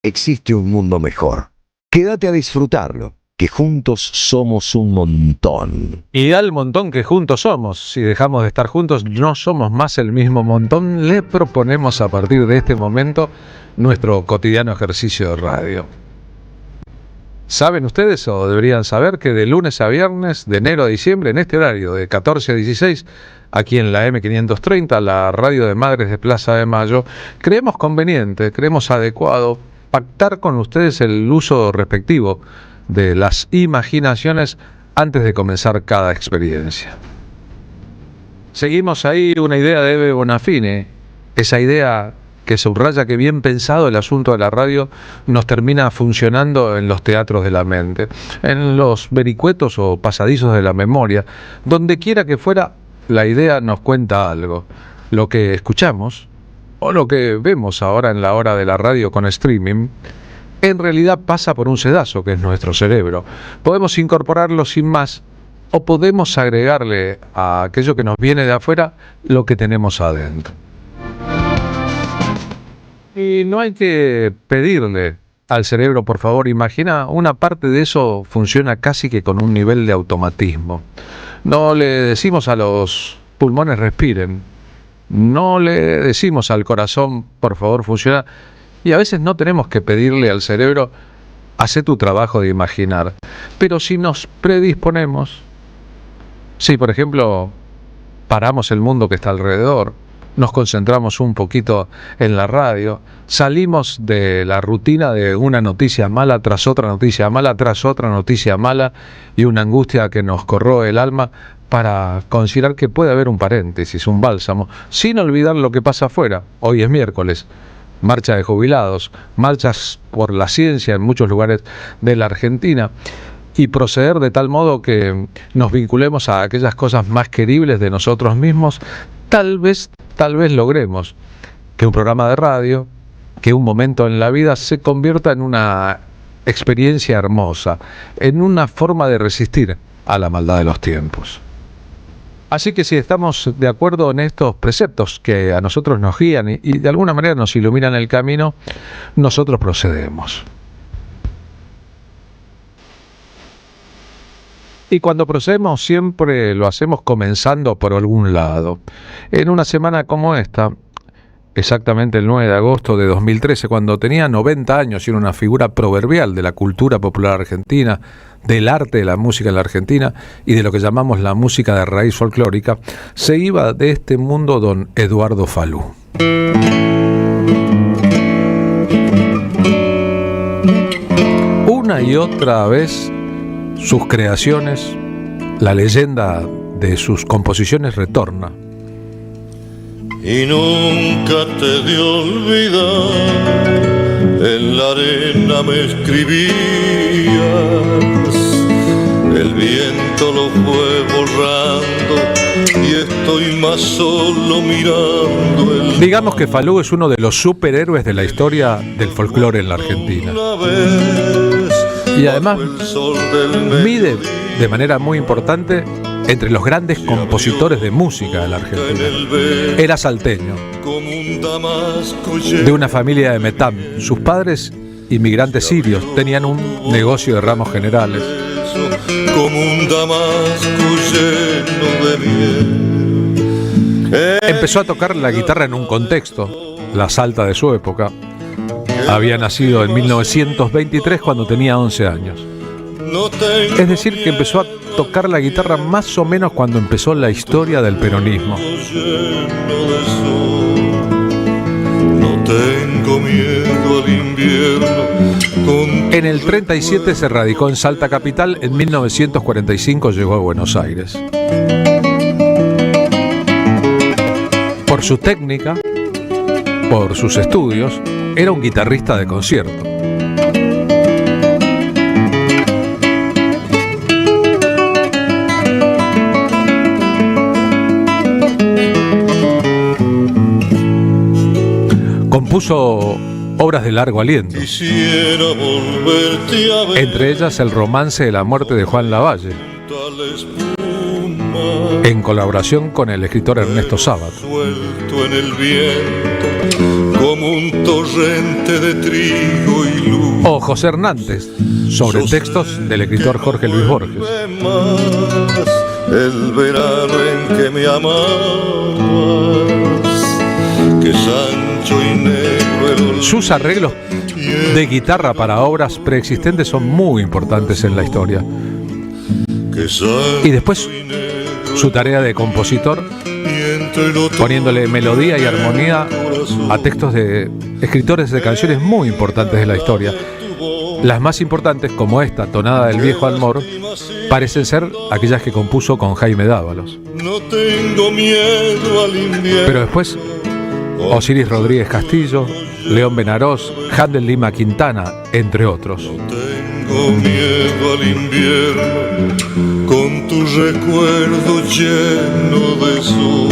existe un mundo mejor. Quédate a disfrutarlo, que juntos somos un montón. Y al montón que juntos somos. Si dejamos de estar juntos, no somos más el mismo montón. Le proponemos a partir de este momento nuestro cotidiano ejercicio de radio. ¿Saben ustedes o deberían saber que de lunes a viernes, de enero a diciembre, en este horario de 14 a 16, aquí en la M530, la radio de Madres de Plaza de Mayo, creemos conveniente, creemos adecuado pactar con ustedes el uso respectivo de las imaginaciones antes de comenzar cada experiencia. Seguimos ahí una idea de Ebe Bonafine, esa idea que subraya que bien pensado el asunto de la radio nos termina funcionando en los teatros de la mente, en los vericuetos o pasadizos de la memoria, donde quiera que fuera, la idea nos cuenta algo. Lo que escuchamos, o lo que vemos ahora en la hora de la radio con streaming, en realidad pasa por un sedazo que es nuestro cerebro. Podemos incorporarlo sin más, o podemos agregarle a aquello que nos viene de afuera lo que tenemos adentro. Y no hay que pedirle al cerebro, por favor, imagina, una parte de eso funciona casi que con un nivel de automatismo. No le decimos a los pulmones respiren, no le decimos al corazón, por favor, funciona. Y a veces no tenemos que pedirle al cerebro, hace tu trabajo de imaginar. Pero si nos predisponemos, si por ejemplo paramos el mundo que está alrededor, nos concentramos un poquito en la radio, salimos de la rutina de una noticia mala tras otra noticia mala, tras otra noticia mala, y una angustia que nos corroe el alma, para considerar que puede haber un paréntesis, un bálsamo, sin olvidar lo que pasa afuera. Hoy es miércoles. Marcha de jubilados, marchas por la ciencia en muchos lugares de la Argentina, y proceder de tal modo que nos vinculemos a aquellas cosas más queribles de nosotros mismos. Tal vez logremos que un programa de radio, que un momento en la vida se convierta en una experiencia hermosa, en una forma de resistir a la maldad de los tiempos. Así que si estamos de acuerdo en estos preceptos que a nosotros nos guían y de alguna manera nos iluminan el camino, nosotros procedemos. Y cuando procedemos siempre lo hacemos comenzando por algún lado. En una semana como esta, exactamente el 9 de agosto de 2013, cuando tenía 90 años y era una figura proverbial de la cultura popular argentina, del arte de la música en la Argentina y de lo que llamamos la música de raíz folclórica, se iba de este mundo don Eduardo Falú. Una y otra vez sus creaciones, la leyenda de sus composiciones retorna. Y nunca te de olvidar, en la arena me escribías, el viento lo fue borrando y estoy más solo mirando el... Digamos que Falú es uno de los superhéroes de la historia del folclore en la Argentina. Y además mide de manera muy importante entre los grandes compositores de música de la Argentina. Era salteño, de una familia de Metam. Sus padres, inmigrantes sirios, tenían un negocio de ramos generales. Empezó a tocar la guitarra en un contexto, la salta de su época. Había nacido en 1923 cuando tenía 11 años. Es decir, que empezó a tocar la guitarra más o menos cuando empezó la historia del peronismo. No tengo miedo al invierno. En el 37 se radicó en Salta capital, en 1945 llegó a Buenos Aires. Por su técnica, por sus estudios, era un guitarrista de concierto. Compuso obras de largo aliento, entre ellas el romance de la muerte de Juan Lavalle, en colaboración con el escritor Ernesto Sábato. como un torrente de trigo y luz. O José Hernández, sobre textos del escritor Jorge Luis Borges. Más el verano en que me amabas, que es ancho y negro el olvido. Sus arreglos de guitarra para obras preexistentes son muy importantes en la historia. Y después su tarea de compositor, poniéndole melodía y armonía a textos de escritores de canciones muy importantes de la historia. Las más importantes, como esta, Tonada del Viejo Amor, parecen ser aquellas que compuso con Jaime Dávalos. No tengo miedo al invierno. Pero después, Osiris Rodríguez Castillo, León Benarós, Handel Lima Quintana, entre otros. Tengo miedo al invierno, con tu recuerdo lleno de sol.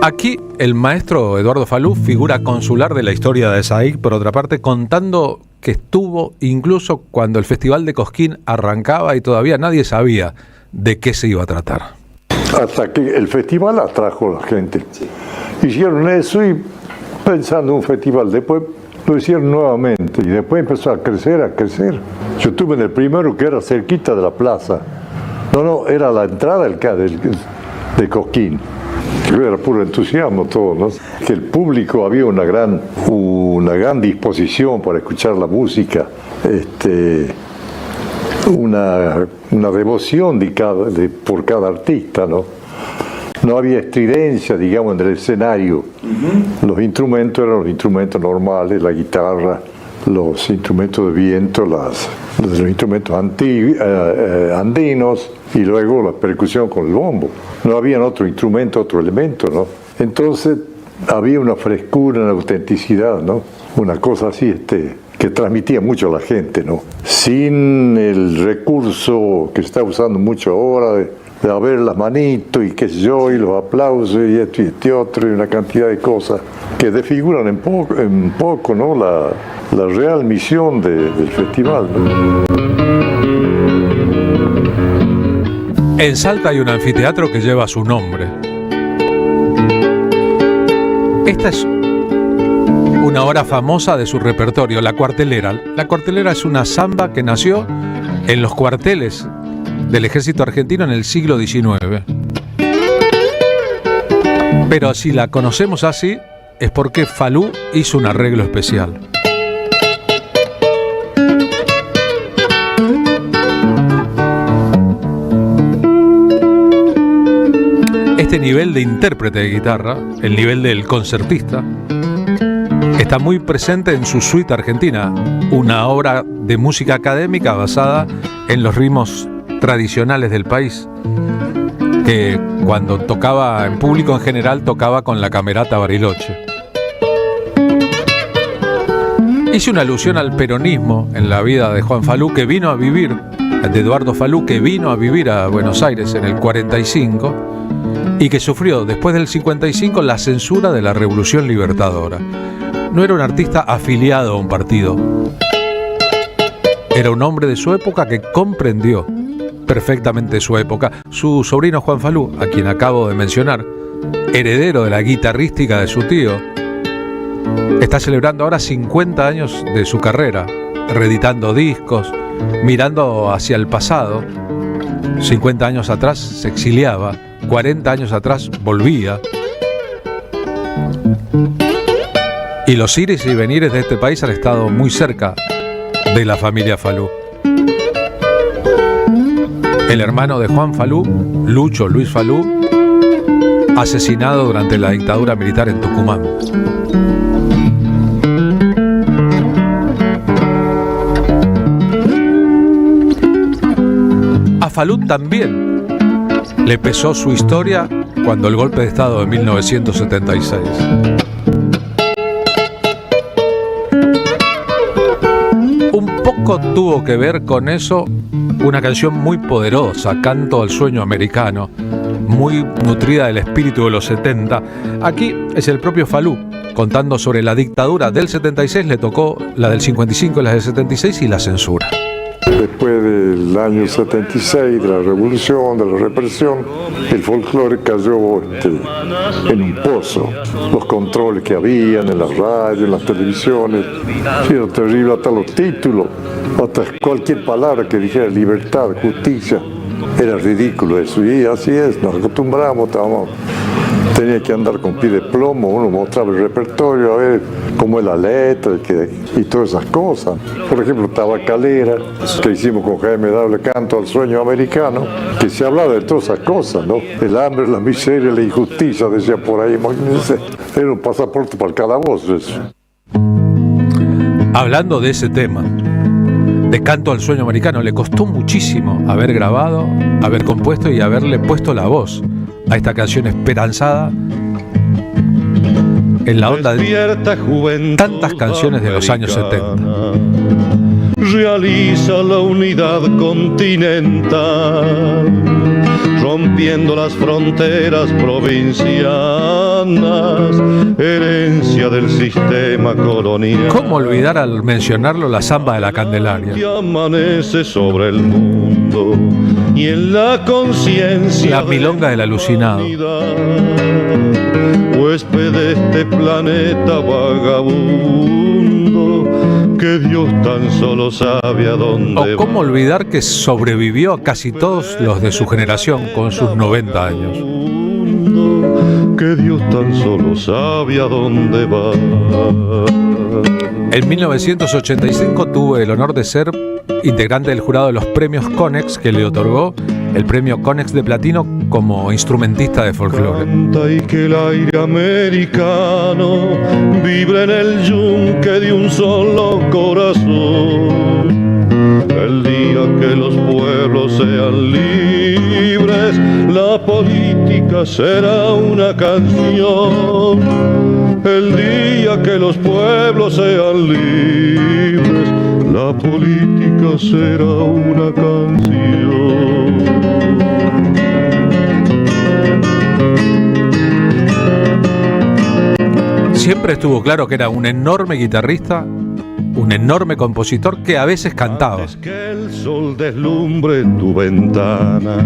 Aquí el maestro Eduardo Falú, figura consular de la historia de SAIC, por otra parte, contando que estuvo incluso cuando el Festival de Cosquín arrancaba y todavía nadie sabía de qué se iba a tratar. Hasta que el festival atrajo a la gente. Hicieron eso y pensando en un festival, después lo hicieron nuevamente y después empezó a crecer, a crecer. Yo estuve en el primero que era cerquita de la plaza. No, era la entrada de Cosquín. Era puro entusiasmo todo, ¿no? Que el público había una gran disposición para escuchar la música, una devoción por cada artista, ¿no? No había estridencia, digamos, en el escenario. Los instrumentos eran los instrumentos normales, la guitarra, los instrumentos de viento, los instrumentos andinos y luego la percusión con el bombo. No había otro instrumento, otro elemento, ¿no? Entonces había una frescura, una autenticidad, ¿no? Una cosa así que transmitía mucho a la gente, ¿no? Sin el recurso que se está usando mucho ahora de ver las manitos y qué sé yo, y los aplausos y esto y este otro, y una cantidad de cosas que desfiguran un poco, ¿no? La real misión del festival, ¿no? En Salta hay un anfiteatro que lleva su nombre. Esta es una obra famosa de su repertorio, La Cuartelera. La Cuartelera es una samba que nació en los cuarteles del ejército argentino en el siglo XIX. Pero si la conocemos así, es porque Falú hizo un arreglo especial. Este nivel de intérprete de guitarra, el nivel del concertista, está muy presente en su suite argentina, una obra de música académica basada en los ritmos tradicionales del país, que cuando tocaba en público en general tocaba con la Camerata Bariloche. Hice una alusión al peronismo en la vida de Juan Falú, que vino a vivir, de Eduardo Falú, que vino a vivir a Buenos Aires en el 45 y que sufrió después del 55 la censura de la Revolución Libertadora. No era un artista afiliado a un partido. Era un hombre de su época que comprendió perfectamente su época. Su sobrino Juan Falú, a quien acabo de mencionar, heredero de la guitarrística de su tío, está celebrando ahora 50 años de su carrera, reeditando discos, mirando hacia el pasado. 50 años atrás se exiliaba, 40 años atrás volvía. Y los ires y venires de este país han estado muy cerca de la familia Falú. El hermano de Juan Falú, Lucho Luis Falú, asesinado durante la dictadura militar en Tucumán. A Falú también le pesó su historia cuando el golpe de Estado de 1976. Un poco tuvo que ver con eso una canción muy poderosa, Canto al Sueño Americano, muy nutrida del espíritu de los 70. Aquí es el propio Falú contando sobre la dictadura del 76, le tocó la del 55, la del 76 y la censura. Después del año 76, de la revolución, de la represión, el folclore cayó en un pozo. Los controles que habían en las radios, en las televisiones, era terrible, hasta los títulos, hasta cualquier palabra que dijera libertad, justicia, era ridículo eso. Y así es, nos acostumbramos, tenía que andar con pie de plomo, uno mostraba el repertorio, a ver cómo es la letra y todas esas cosas. Por ejemplo, Tabacalera, que hicimos con Jaime Dable, Canto al Sueño Americano, que se hablaba de todas esas cosas, ¿no? El hambre, la miseria, la injusticia, decía por ahí, imagínense, era un pasaporte para el calabozo eso. Hablando de ese tema, de Canto al Sueño Americano, le costó muchísimo haber grabado, haber compuesto y haberle puesto la voz a esta canción esperanzada en la onda de tantas canciones de los años 70. Realiza la unidad continental, rompiendo las fronteras provincianas, herencia del sistema colonial. ¿Cómo olvidar al mencionarlo la samba de la Candelaria? Que amanece sobre el mundo y en la conciencia. La milonga del alucinado. Huésped de este planeta vagabundo, que Dios tan solo sabe a dónde ¿O cómo va. olvidar que sobrevivió a casi todos los de su generación con sus 90 años? Que Dios tan solo sabe a dónde va. En 1985 tuve el honor de ser integrante del jurado de los premios Conex, que le otorgó el premio Conex de Platino como instrumentista de folclore. Canta y que el aire americano vibra en el yunque de un solo corazón. El día que los pueblos sean libres, la política será una canción. El día que los pueblos sean libres, la política será una canción. Siempre estuvo claro que era un enorme guitarrista, un enorme compositor que a veces cantaba. Que el sol deslumbre tu ventana,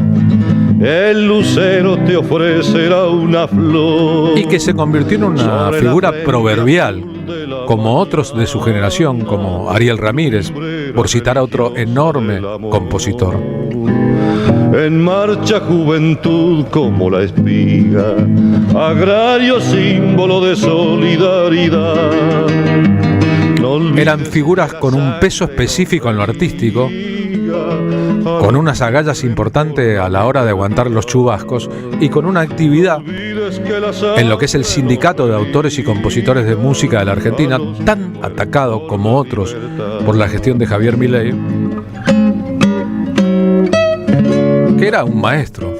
el lucero te ofrecerá una flor. Y que se convirtió en una figura proverbial, como otros de su generación, como Ariel Ramírez, por citar a otro enorme compositor. En marcha juventud como la espiga, agrario símbolo de solidaridad. Eran figuras con un peso específico en lo artístico, con unas agallas importantes a la hora de aguantar los chubascos y con una actividad en lo que es el sindicato de autores y compositores de música de la Argentina, tan atacado como otros por la gestión de Javier Milei, que era un maestro.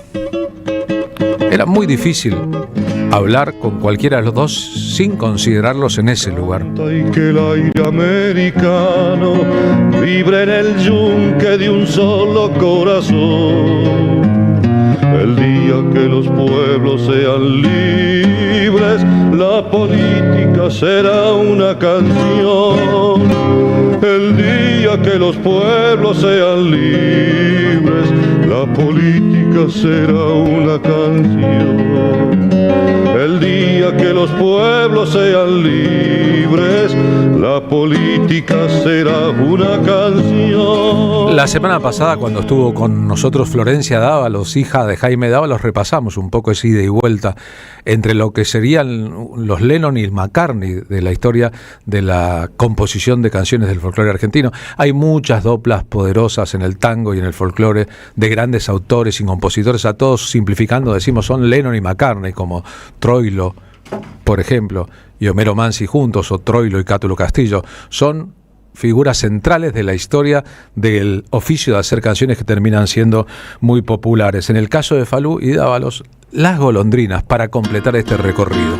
Era muy difícil hablar con cualquiera de los dos sin considerarlos en ese lugar. Y que el aire americano vibre en el yunque de un solo corazón. El día que los pueblos sean libres, la política será una canción. El día que los pueblos sean libres, la política será una canción. El día que los pueblos sean libres, la política será una canción. La semana pasada, cuando estuvo con nosotros Florencia Dávalos, hija de Jaime Dávalos, repasamos un poco esa ida y vuelta entre lo que serían los Lennon y McCartney de la historia de la composición de canciones del folclore argentino. Hay muchas doplas poderosas en el tango y en el folclore de grandes autores y compositores. A todos simplificando decimos son Lennon y McCartney, como Troilo, por ejemplo, y Homero Mansi juntos, o Troilo y Cátulo Castillo. Son figuras centrales de la historia del oficio de hacer canciones que terminan siendo muy populares. En el caso de Falú y Dávalos, Las Golondrinas, para completar este recorrido.